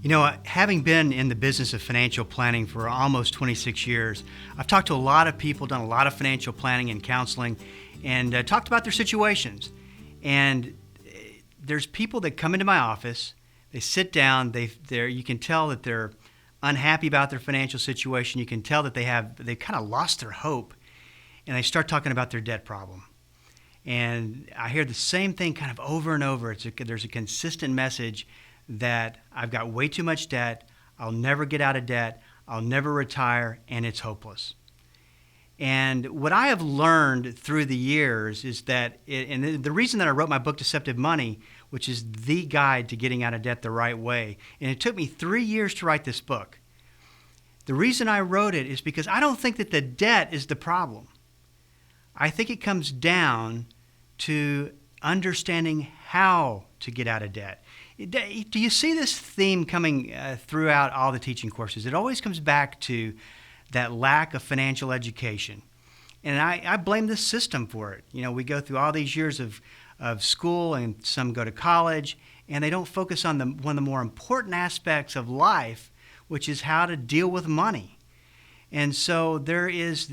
Having been in the business of financial planning for almost 26 years, I've talked to a lot of people, done a lot of financial planning and counseling, and talked about their situations. And there's people that come into my office, they sit down, you can tell that they're unhappy about their financial situation. You can tell that they've kind of lost their hope, and they start talking about their debt problem. And I hear the same thing kind of over and over. There's a consistent message that I've got way too much debt, I'll never get out of debt, I'll never retire, and it's hopeless. And what I have learned through the years is that, and the reason that I wrote my book, Deceptive Money, which is the guide to getting out of debt the right way, and it took me 3 years to write this book. The reason I wrote it is because I don't think that the debt is the problem. I think it comes down to understanding how to get out of debt. Do you see this theme coming throughout all the teaching courses? It always comes back to that lack of financial education. And I blame the system for it. We go through all these years of school, and some go to college, and they don't focus on one of the more important aspects of life, which is how to deal with money. And so there is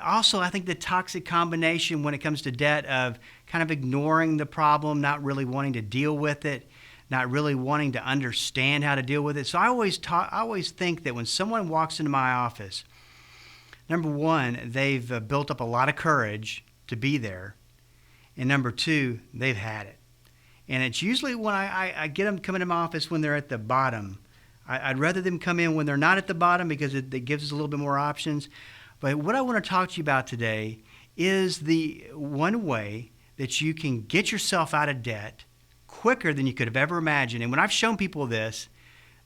also, I think, the toxic combination when it comes to debt of kind of ignoring the problem, not really wanting to deal with it, not really wanting to understand how to deal with it. So I always think that when someone walks into my office, number one, they've built up a lot of courage to be there, and number two, they've had it. And it's usually when I get them coming to my office when they're at the bottom. I'd rather them come in when they're not at the bottom because it gives us a little bit more options. But what I want to talk to you about today is the one way that you can get yourself out of debt quicker than you could have ever imagined. And when I've shown people this,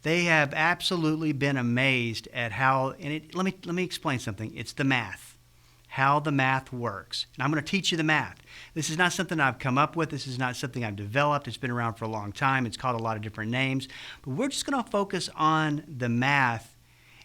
they have absolutely been amazed at how, let me explain something. It's the math, how the math works. And I'm going to teach you the math. This is not something I've come up with. This is not something I've developed. It's been around for a long time. It's called a lot of different names. But we're just going to focus on the math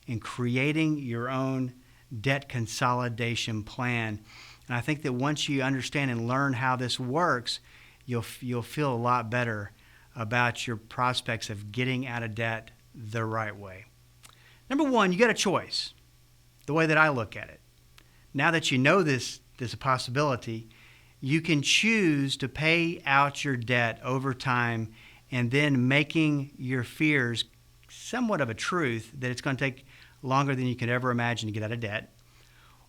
in creating your own debt consolidation plan. And I think that once you understand and learn how this works, you'll feel a lot better about your prospects of getting out of debt the right way. Number one, you got a choice, the way that I look at it. Now that you know this is a possibility, you can choose to pay out your debt over time and then making your fears somewhat of a truth that it's going to take longer than you could ever imagine to get out of debt.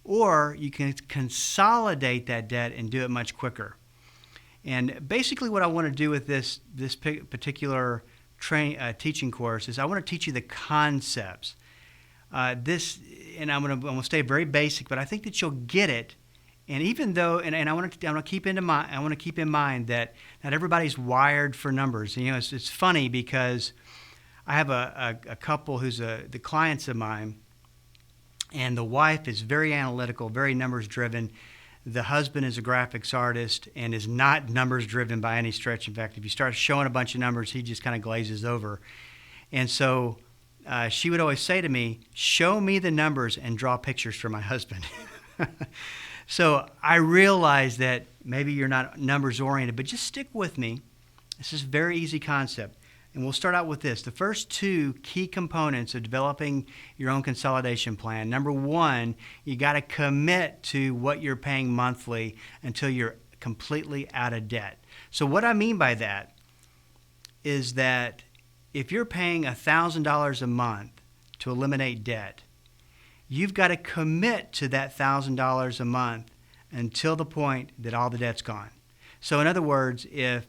Or you can consolidate that debt and do it much quicker. And basically what I want to do with this particular teaching course is I want to teach you the concepts. And I'm going to stay very basic, but I think that you'll get it. And even though, and I want to keep in mind that not everybody's wired for numbers. And, it's funny because I have a couple who's the clients of mine, and the wife is very analytical, very numbers driven. The husband is a graphics artist and is not numbers driven by any stretch. In fact, if you start showing a bunch of numbers, he just kind of glazes over. And so she would always say to me, show me the numbers and draw pictures for my husband. So I realized that maybe you're not numbers oriented, but just stick with me. This is a very easy concept. And we'll start out with this. The first two key components of developing your own consolidation plan. Number one, you got to commit to what you're paying monthly until you're completely out of debt. So what I mean by that is that if you're paying $1,000 a month to eliminate debt, you've got to commit to that $1,000 a month until the point that all the debt's gone. So in other words, if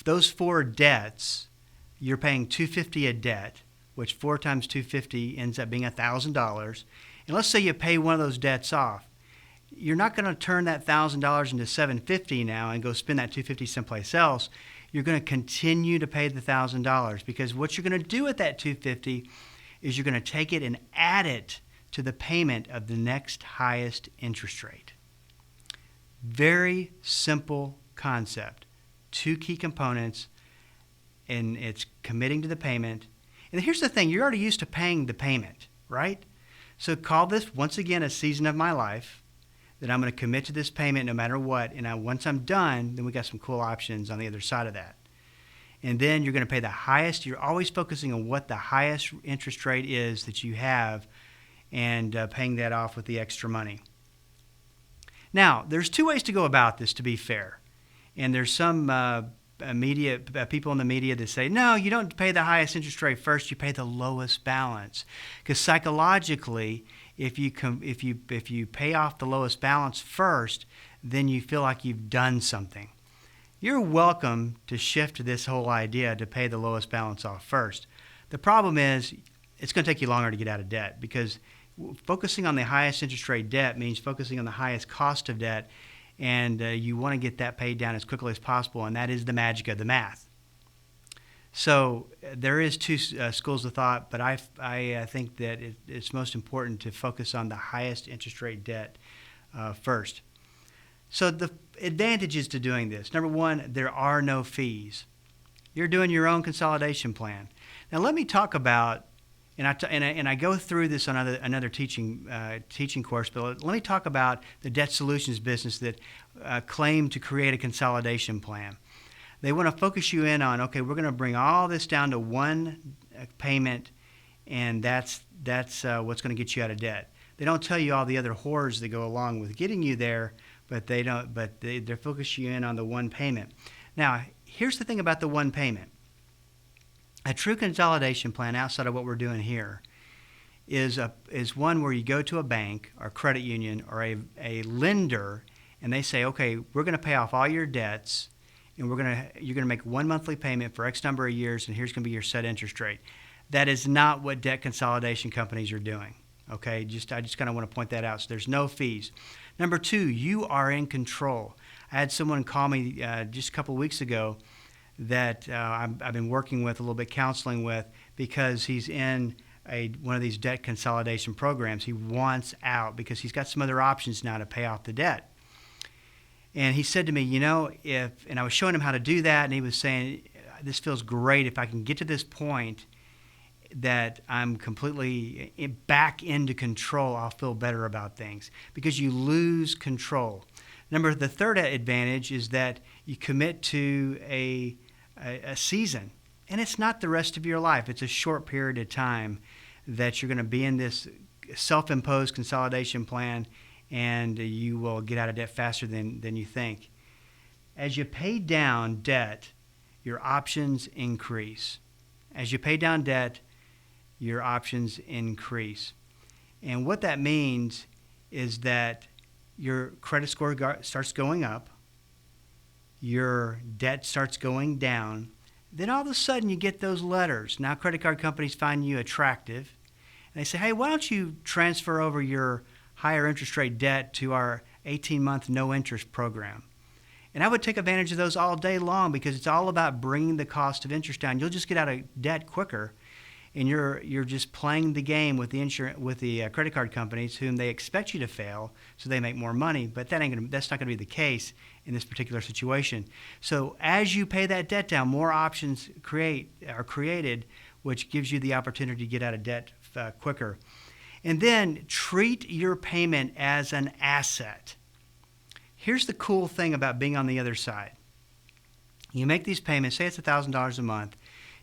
those four debts, you're paying $250 a debt, which 4 times $250 ends up being $1,000. And let's say you pay one of those debts off. You're not going to turn that $1,000 into $750 now and go spend that $250 someplace else. You're going to continue to pay the $1,000 because what you're going to do with that $250 is you're going to take it and add it to the payment of the next highest interest rate. Very simple concept. 2 key components. And it's committing to the payment. And here's the thing, you're already used to paying the payment, right? So call this, once again, a season of my life that I'm going to commit to this payment no matter what. And once I'm done, then we got some cool options on the other side of that. and then you're going to pay the highest. You're always focusing on what the highest interest rate is that you have, and paying that off with the extra money. Now, there's two ways to go about this, to be fair. And there's some people in the media that say, no, you don't pay the highest interest rate first, you pay the lowest balance. Because psychologically, if you pay off the lowest balance first, then you feel like you've done something. You're welcome to shift this whole idea to pay the lowest balance off first. The problem is it's going to take you longer to get out of debt, because focusing on the highest interest rate debt means focusing on the highest cost of debt, and you want to get that paid down as quickly as possible, and that is the magic of the math. So there is two schools of thought, but I think that it's most important to focus on the highest interest rate debt first. So the advantages to doing this: number one, there are no fees. You're doing your own consolidation plan. Now let me talk about, and I go through this on another teaching course, but let me talk about the debt solutions business that claim to create a consolidation plan. They want to focus you in on, okay, we're going to bring all this down to one payment, and that's what's going to get you out of debt. They don't tell you all the other horrors that go along with getting you there, but they're focusing you in on the one payment. Now, here's the thing about the one payment. A true consolidation plan, outside of what we're doing here, is one where you go to a bank or credit union or a lender, and they say, okay, we're going to pay off all your debts, and you're going to make one monthly payment for X number of years, and here's going to be your set interest rate. That is not what debt consolidation companies are doing. Okay, I just kind of want to point that out. So there's no fees. Number two, you are in control. I had someone call me just a couple of weeks ago that I've been working with, a little bit counseling with, because he's in one of these debt consolidation programs. He wants out because he's got some other options now to pay off the debt. And he said to me, and I was showing him how to do that, and he was saying, this feels great. If I can get to this point that I'm completely back into control, I'll feel better about things, because you lose control. The third advantage is that you commit to a season, and it's not the rest of your life. It's a short period of time that you're going to be in this self-imposed consolidation plan, and you will get out of debt faster than you think. As you pay down debt, your options increase. As you pay down debt, your options increase. And what that means is that your credit score starts going up, your debt starts going down, then all of a sudden you get those letters. Now credit card companies find you attractive, and they say, hey, why don't you transfer over your higher interest rate debt to our 18-month no-interest program? And I would take advantage of those all day long, because it's all about bringing the cost of interest down. You'll just get out of debt quicker, and you're just playing the game with the credit card companies, whom they expect you to fail so they make more money. But that's not going to be the case in this particular situation. So as you pay that debt down, more options are created, which gives you the opportunity to get out of debt quicker. And then treat your payment as an asset. Here's the cool thing about being on the other side. You make these payments, say it's $1,000 a month.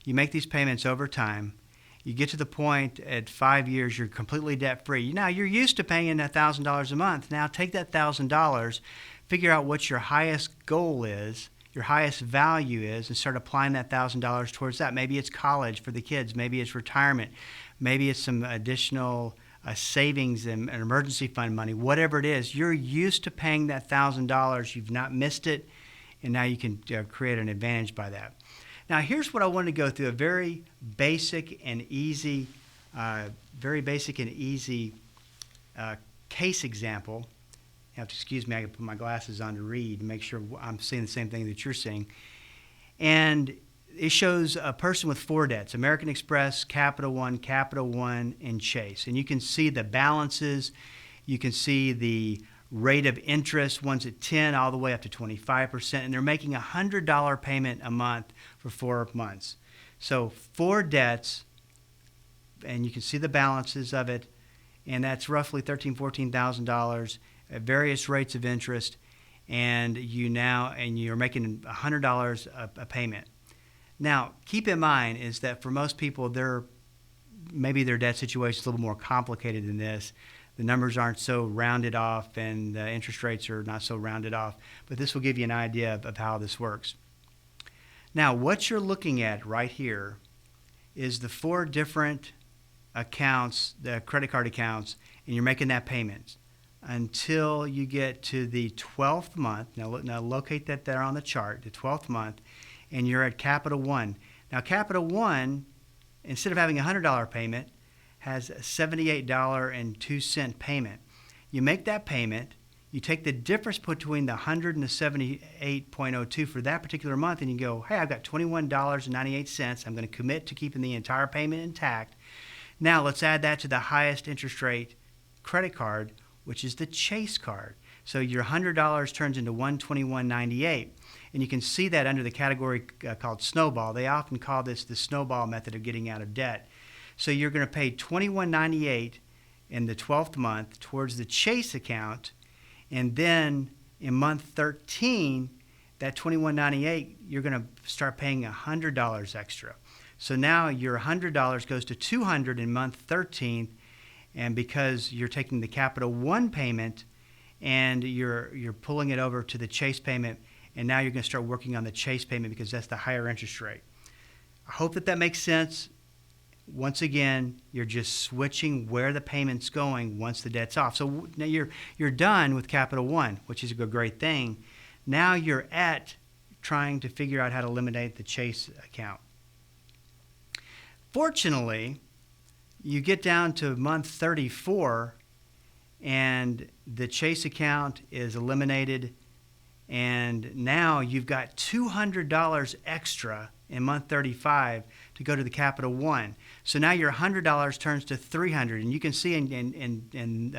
You make these payments over time. You get to the point at 5 years you're completely debt-free. Now, you're used to paying $1,000 a month. Now, take that $1,000, figure out what your highest goal is, your highest value is, and start applying that $1,000 towards that. Maybe it's college for the kids. Maybe it's retirement. Maybe it's some additional savings and emergency fund money. Whatever it is, you're used to paying that $1,000. You've not missed it, and now you can create an advantage by that. Now, here's what I wanted to go through: a very basic and easy case example. You have to excuse me, I can put my glasses on to read and make sure I'm seeing the same thing that you're seeing. And it shows a person with 4 debts: American Express, Capital One, and Chase. And you can see the balances. You can see the rate of interest. One's at 10 all the way up to 25%, and they're making a $100 payment a month for 4 months. So 4 debts, and you can see the balances of it, and that's roughly $13,000, $14,000 at various rates of interest, and you're making $100 a payment. Now, keep in mind is that for most people, maybe their debt situation is a little more complicated than this. The numbers aren't so rounded off and the interest rates are not so rounded off, but this will give you an idea of how this works. Now, what you're looking at right here is the 4 different accounts, the credit card accounts, and you're making that payment until you get to the 12th month. Now locate that there on the chart, the 12th month, and you're at Capital One. Now, Capital One, instead of having a $100 payment, has a $78.02 payment. You make that payment, you take the difference between the 100 and the 78.02 for that particular month, and you go, hey, I've got $21.98. I'm going to commit to keeping the entire payment intact. Now let's add that to the highest interest rate credit card, which is the Chase card. So your $100 turns into $121.98. And you can see that under the category called Snowball. They often call this the Snowball method of getting out of debt. So you're going to pay $21.98 in the 12th month towards the Chase account. And then in month 13, that $21.98, you're going to start paying $100 extra. So now your $100 goes to $200 in month 13. And because you're taking the Capital One payment and you're pulling it over to the Chase payment, and now you're going to start working on the Chase payment because that's the higher interest rate. I hope that makes sense. Once again, you're just switching where the payment's going once the debt's off. So now you're done with Capital One, which is a great thing. Now you're at trying to figure out how to eliminate the Chase account. Fortunately, you get down to month 34, and the Chase account is eliminated. And now you've got $200 extra in month 35 to go to the Capital One. So now your $100 turns to $300. And you can see in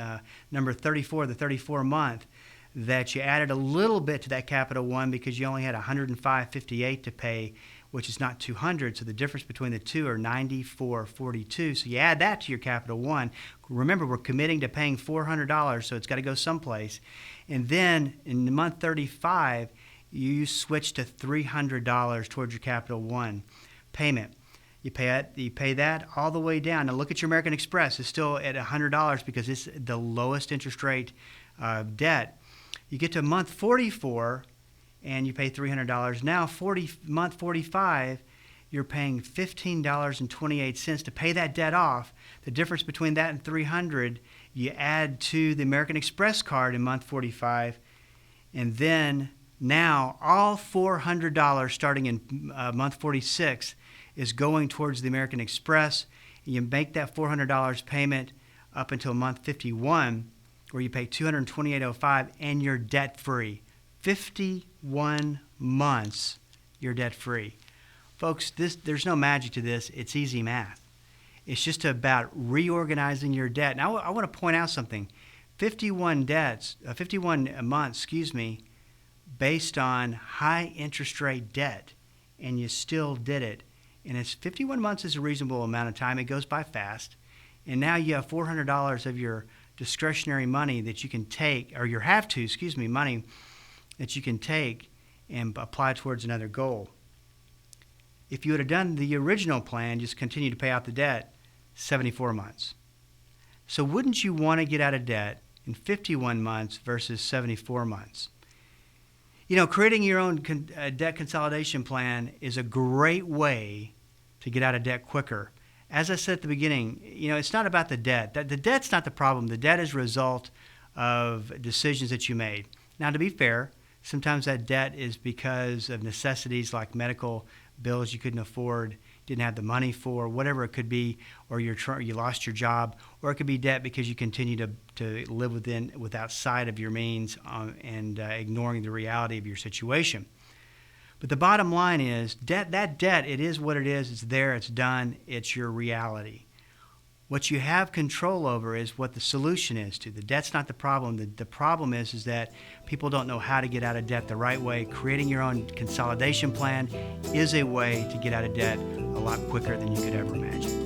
number 34, the 34 month, that you added a little bit to that Capital One because you only had $105.58 to pay, which is not $200. So the difference between the two are $94.42. So you add that to your Capital One. Remember, we're committing to paying $400, so it's got to go someplace. And then in month 35, you switch to $300 towards your Capital One payment. You pay that all the way down. Now look at your American Express. It's still at $100 because it's the lowest interest rate debt. You get to month 44, and you pay $300. Now month 45, you're paying $15.28 to pay that debt off. The difference between that and $300, you add to the American Express card in month 45, and then now all $400 starting in month 46 is going towards the American Express. You make that $400 payment up until month 51, where you pay $228.05, and you're debt-free. 51 months, you're debt-free. Folks, there's no magic to this. It's easy math. It's just about reorganizing your debt. Now, I want to point out something. 51 months, based on high interest rate debt, and you still did it. And it's 51 months is a reasonable amount of time. It goes by fast. And now you have $400 of your discretionary money that you can take, or money that you can take and apply towards another goal. If you would have done the original plan, just continue to pay out the debt, 74 months. So wouldn't you want to get out of debt in 51 months versus 74 months? You know, creating your own debt consolidation plan is a great way to get out of debt quicker. As I said at the beginning, you know, it's not about the debt. The debt's not the problem. The debt is a result of decisions that you made. Now, to be fair, sometimes that debt is because of necessities like medical bills you couldn't afford, didn't have the money for, whatever it could be, or you lost your job, or it could be debt because you continue to live with outside of your means and ignoring the reality of your situation. But the bottom line is, that debt, it is what it is. It's there. It's done. It's your reality. What you have control over is what the solution is to. The debt's not the problem. The problem is that people don't know how to get out of debt the right way. Creating your own consolidation plan is a way to get out of debt a lot quicker than you could ever imagine.